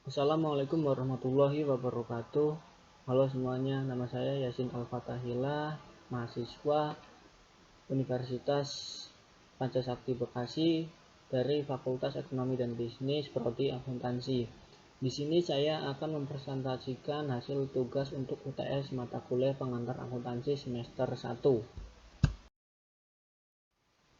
Assalamualaikum warahmatullahi wabarakatuh. Halo semuanya, nama saya Yasin Al-Fatahillah, mahasiswa Universitas Pancasakti Bekasi dari Fakultas Ekonomi dan Bisnis Prodi Akuntansi. Di sini saya akan mempresentasikan hasil tugas untuk UTS mata kuliah pengantar akuntansi semester 1.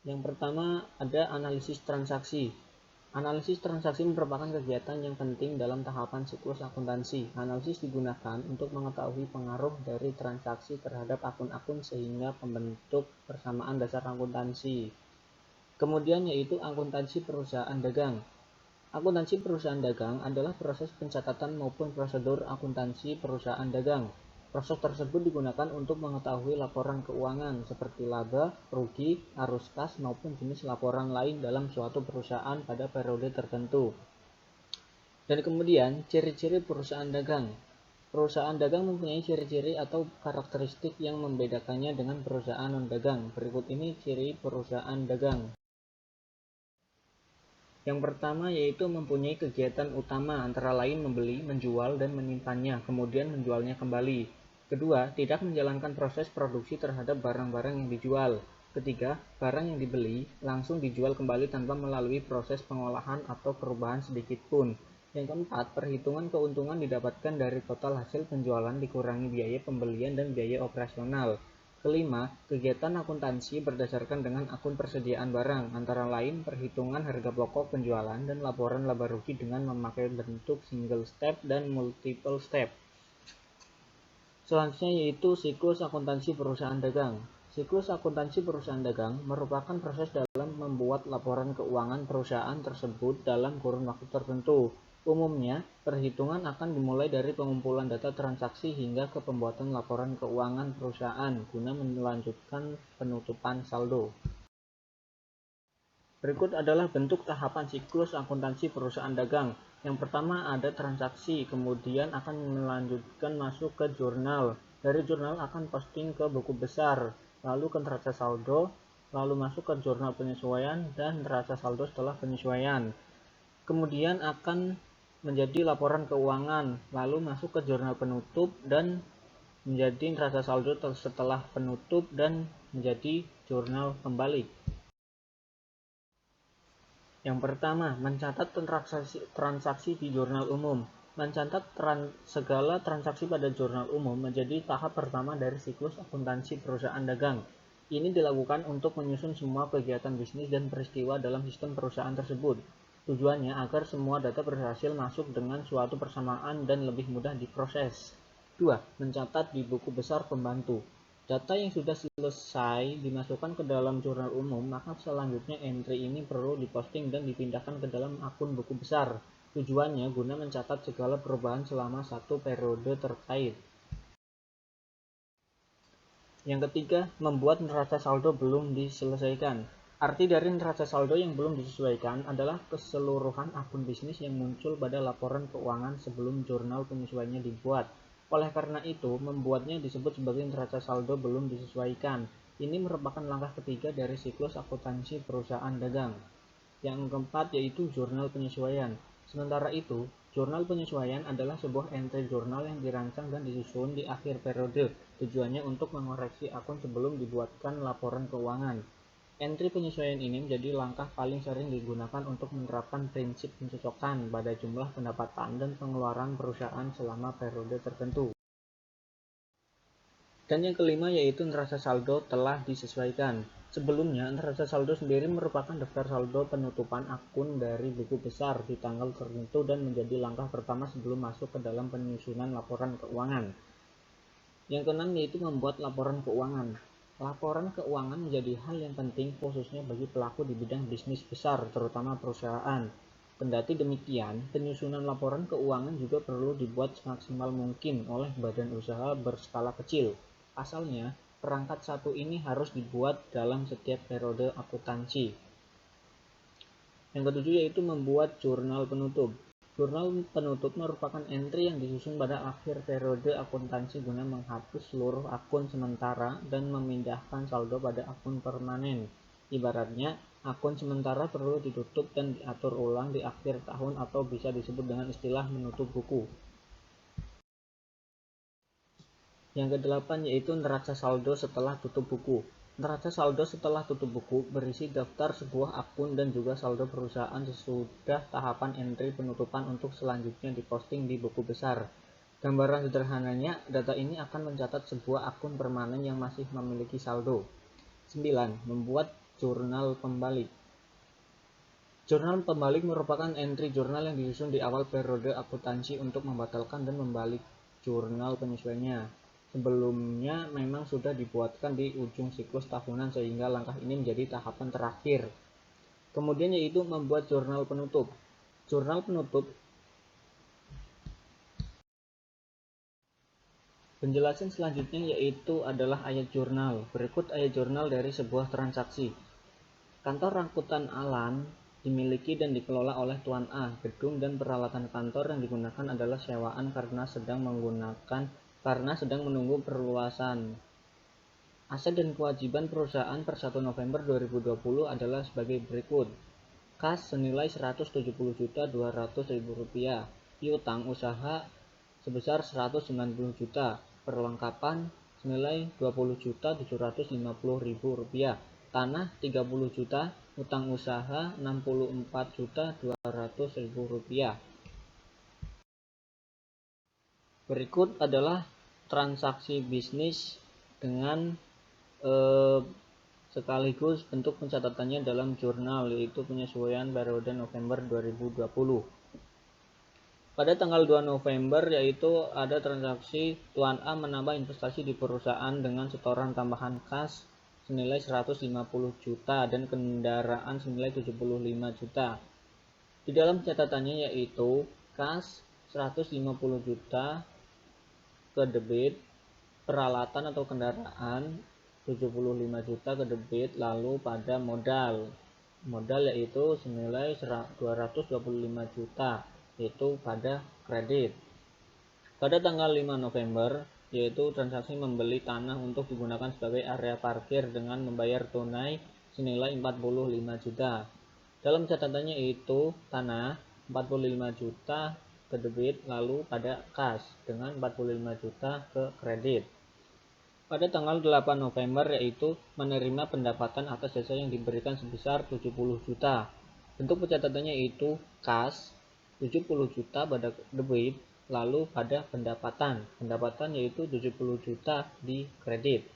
Yang pertama ada analisis transaksi. Analisis transaksi merupakan kegiatan yang penting dalam tahapan siklus akuntansi. Analisis digunakan untuk mengetahui pengaruh dari transaksi terhadap akun-akun sehingga membentuk persamaan dasar akuntansi. Kemudian yaitu akuntansi perusahaan dagang. Akuntansi perusahaan dagang adalah proses pencatatan maupun prosedur akuntansi perusahaan dagang. Proses tersebut digunakan untuk mengetahui laporan keuangan seperti laba, rugi, arus kas maupun jenis laporan lain dalam suatu perusahaan pada periode tertentu. Dan kemudian ciri-ciri perusahaan dagang. Perusahaan dagang mempunyai ciri-ciri atau karakteristik yang membedakannya dengan perusahaan non-dagang. Berikut ini ciri perusahaan dagang. Yang pertama yaitu mempunyai kegiatan utama antara lain membeli, menjual, dan menyimpannya, kemudian menjualnya kembali. Kedua, tidak menjalankan proses produksi terhadap barang-barang yang dijual. Ketiga, barang yang dibeli langsung dijual kembali tanpa melalui proses pengolahan atau perubahan sedikit pun. Yang keempat, perhitungan keuntungan didapatkan dari total hasil penjualan dikurangi biaya pembelian dan biaya operasional. Kelima, kegiatan akuntansi berdasarkan dengan akun persediaan barang, antara lain perhitungan harga pokok penjualan dan laporan laba rugi dengan memakai bentuk single step dan multiple step. Selanjutnya yaitu siklus akuntansi perusahaan dagang. Siklus akuntansi perusahaan dagang merupakan proses dalam membuat laporan keuangan perusahaan tersebut dalam kurun waktu tertentu. Umumnya, perhitungan akan dimulai dari pengumpulan data transaksi hingga ke pembuatan laporan keuangan perusahaan guna melanjutkan penutupan saldo. Berikut adalah bentuk tahapan siklus akuntansi perusahaan dagang. Yang pertama ada transaksi, kemudian akan melanjutkan masuk ke jurnal. Dari jurnal akan posting ke buku besar, lalu ke neraca saldo, lalu masuk ke jurnal penyesuaian dan neraca saldo setelah penyesuaian. Kemudian akan menjadi laporan keuangan, lalu masuk ke jurnal penutup dan menjadi neraca saldo setelah penutup dan menjadi jurnal pembalik. Yang pertama, mencatat transaksi di jurnal umum. Mencatat segala transaksi pada jurnal umum menjadi tahap pertama dari siklus akuntansi perusahaan dagang. Ini dilakukan untuk menyusun semua kegiatan bisnis dan peristiwa dalam sistem perusahaan tersebut. Tujuannya agar semua data berhasil masuk dengan suatu persamaan dan lebih mudah diproses. 2. Mencatat di buku besar pembantu. Data yang sudah selesai dimasukkan ke dalam jurnal umum, maka selanjutnya entry ini perlu diposting dan dipindahkan ke dalam akun buku besar. Tujuannya guna mencatat segala perubahan selama satu periode terkait. Yang ketiga, membuat neraca saldo belum diselesaikan. Arti dari neraca saldo yang belum disesuaikan adalah keseluruhan akun bisnis yang muncul pada laporan keuangan sebelum jurnal penyesuaiannya dibuat. Oleh karena itu, membuatnya disebut sebagai neraca saldo belum disesuaikan. Ini merupakan langkah ketiga dari siklus akuntansi perusahaan dagang. Yang keempat yaitu jurnal penyesuaian. Sementara itu, jurnal penyesuaian adalah sebuah entry jurnal yang dirancang dan disusun di akhir periode. Tujuannya untuk mengoreksi akun sebelum dibuatkan laporan keuangan. Entry penyesuaian ini menjadi langkah paling sering digunakan untuk menerapkan prinsip pencocokan pada jumlah pendapatan dan pengeluaran perusahaan selama periode tertentu. Dan yang kelima yaitu neraca saldo telah disesuaikan. Sebelumnya, neraca saldo sendiri merupakan daftar saldo penutupan akun dari buku besar di tanggal tertentu dan menjadi langkah pertama sebelum masuk ke dalam penyusunan laporan keuangan. Yang keenam yaitu membuat laporan keuangan. Laporan keuangan menjadi hal yang penting khususnya bagi pelaku di bidang bisnis besar, terutama perusahaan. Kendati demikian, penyusunan laporan keuangan juga perlu dibuat semaksimal mungkin oleh badan usaha berskala kecil. Asalnya, perangkat satu ini harus dibuat dalam setiap periode akuntansi. Yang ketujuh yaitu membuat jurnal penutup. Jurnal penutup merupakan entry yang disusun pada akhir periode akuntansi guna menghapus seluruh akun sementara dan memindahkan saldo pada akun permanen. Ibaratnya, Akun sementara perlu ditutup dan diatur ulang di akhir tahun atau bisa disebut dengan istilah menutup buku. Yang kedelapan yaitu neraca saldo setelah tutup buku. Neraca saldo setelah tutup buku berisi daftar sebuah akun dan juga saldo perusahaan sesudah tahapan entry penutupan untuk selanjutnya diposting di buku besar. Gambaran sederhananya, data ini akan mencatat sebuah akun permanen yang masih memiliki saldo. 9. Membuat jurnal pembalik. Jurnal pembalik merupakan entry jurnal yang disusun di awal periode akuntansi untuk membatalkan dan membalik jurnal penyesuaiannya. Sebelumnya memang sudah dibuatkan di ujung siklus tahunan sehingga langkah ini menjadi tahapan terakhir. Kemudian yaitu membuat jurnal penutup. Jurnal penutup penjelasan selanjutnya yaitu adalah ayat jurnal. Berikut ayat jurnal dari sebuah transaksi. Kantor angkutan Alan dimiliki dan dikelola oleh Tuan A. Gedung dan peralatan kantor yang digunakan adalah sewaan karena sedang menunggu perluasan. Aset dan kewajiban perusahaan per 1 November 2020 adalah sebagai berikut. Kas senilai Rp170.200.000. Piutang usaha sebesar Rp190 juta. Perlengkapan senilai Rp20.750.000. Tanah 30 juta, utang usaha Rp64.200.000. Berikut adalah transaksi bisnis dengan sekaligus bentuk pencatatannya dalam jurnal, yaitu penyesuaian periode November 2020. Pada tanggal 2 November yaitu ada transaksi Tuan A menambah investasi di perusahaan dengan setoran tambahan kas senilai 150 juta dan kendaraan senilai 75 juta. Di dalam catatannya yaitu kas 150 juta ke debit, peralatan atau kendaraan 75 juta ke debit, lalu pada modal yaitu senilai 225 juta yaitu pada kredit. Pada tanggal 5 November yaitu transaksi membeli tanah untuk digunakan sebagai area parkir dengan membayar tunai senilai 45 juta. Dalam catatannya itu tanah 45 juta ke debit, lalu pada kas dengan 45 juta ke kredit. Pada tanggal 8 November yaitu menerima pendapatan atas jasa yang diberikan sebesar 70 juta. Bentuk pencatatannya itu kas 70 juta pada debit, lalu pada pendapatan yaitu 70 juta di kredit.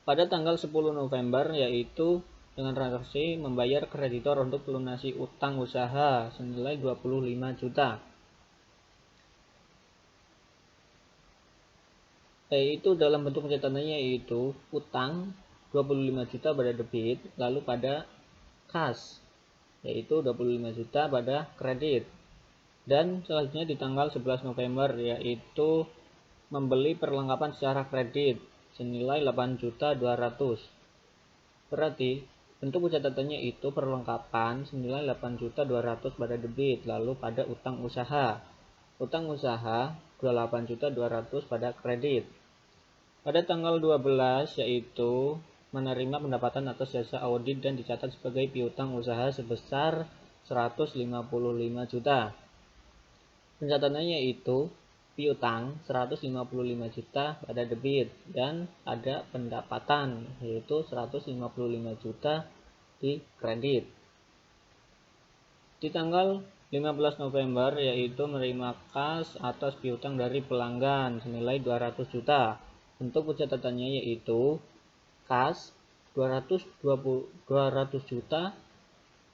Pada tanggal 10 November yaitu dengan transaksi membayar kreditor untuk melunasi utang usaha senilai 25 juta. Yaitu dalam bentuk pencatatannya yaitu utang 25 juta pada debit, lalu pada kas yaitu 25 juta pada kredit. Dan selanjutnya di tanggal 11 November yaitu membeli perlengkapan secara kredit senilai 8.200.000. Berarti bentuk pencatatannya itu perlengkapan senilai 8.200.000 pada debit, lalu pada utang usaha. Utang usaha 28.200.000 pada kredit. Pada tanggal 12 yaitu menerima pendapatan atas jasa audit dan dicatat sebagai piutang usaha sebesar 155 juta. Pencatatannya yaitu piutang 155 juta pada debit dan ada pendapatan yaitu 155 juta di kredit. Di tanggal 15 November yaitu menerima kas atas piutang dari pelanggan senilai 200 juta. Bentuk pencatatannya yaitu kas 200 juta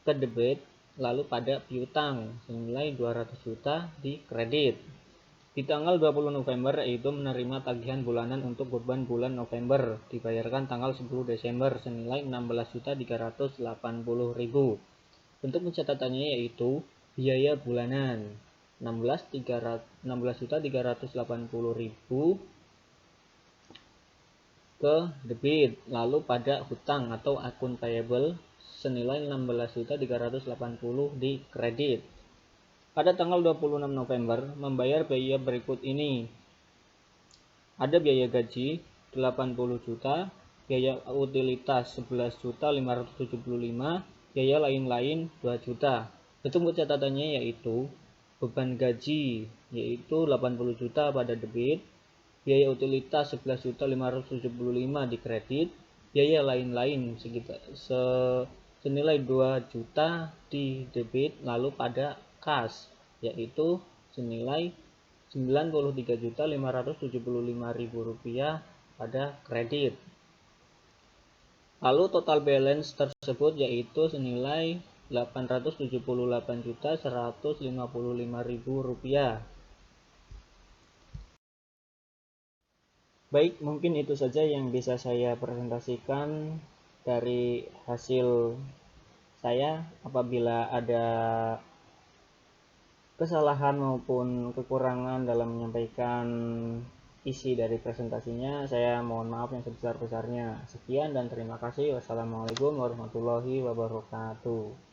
ke debit, lalu pada piutang senilai 200 juta di kredit. Di tanggal 20 November yaitu menerima tagihan bulanan untuk beban bulan November dibayarkan tanggal 10 Desember senilai 16.380.000. Bentuk pencatatannya yaitu biaya bulanan 16.380.000 ke debit, lalu pada hutang atau akun payable senilai 16.380 di kredit. Pada tanggal 26 November membayar biaya berikut ini. Ada biaya gaji 80 juta, biaya utilitas 11.575, biaya lain-lain 2 juta. Bentuk pencatatannya yaitu beban gaji yaitu 80 juta pada debit, biaya utilitas 11.575 di kredit, biaya lain-lain senilai 2 juta di debit, lalu pada kas yaitu senilai 93.575.000 rupiah pada kredit. Lalu total balance tersebut yaitu senilai 878.155.000 rupiah. Baik, mungkin itu saja yang bisa saya presentasikan dari hasil saya. Apabila ada kesalahan maupun kekurangan dalam menyampaikan isi dari presentasinya, saya mohon maaf yang sebesar-besarnya. Sekian dan terima kasih. Wassalamualaikum warahmatullahi wabarakatuh.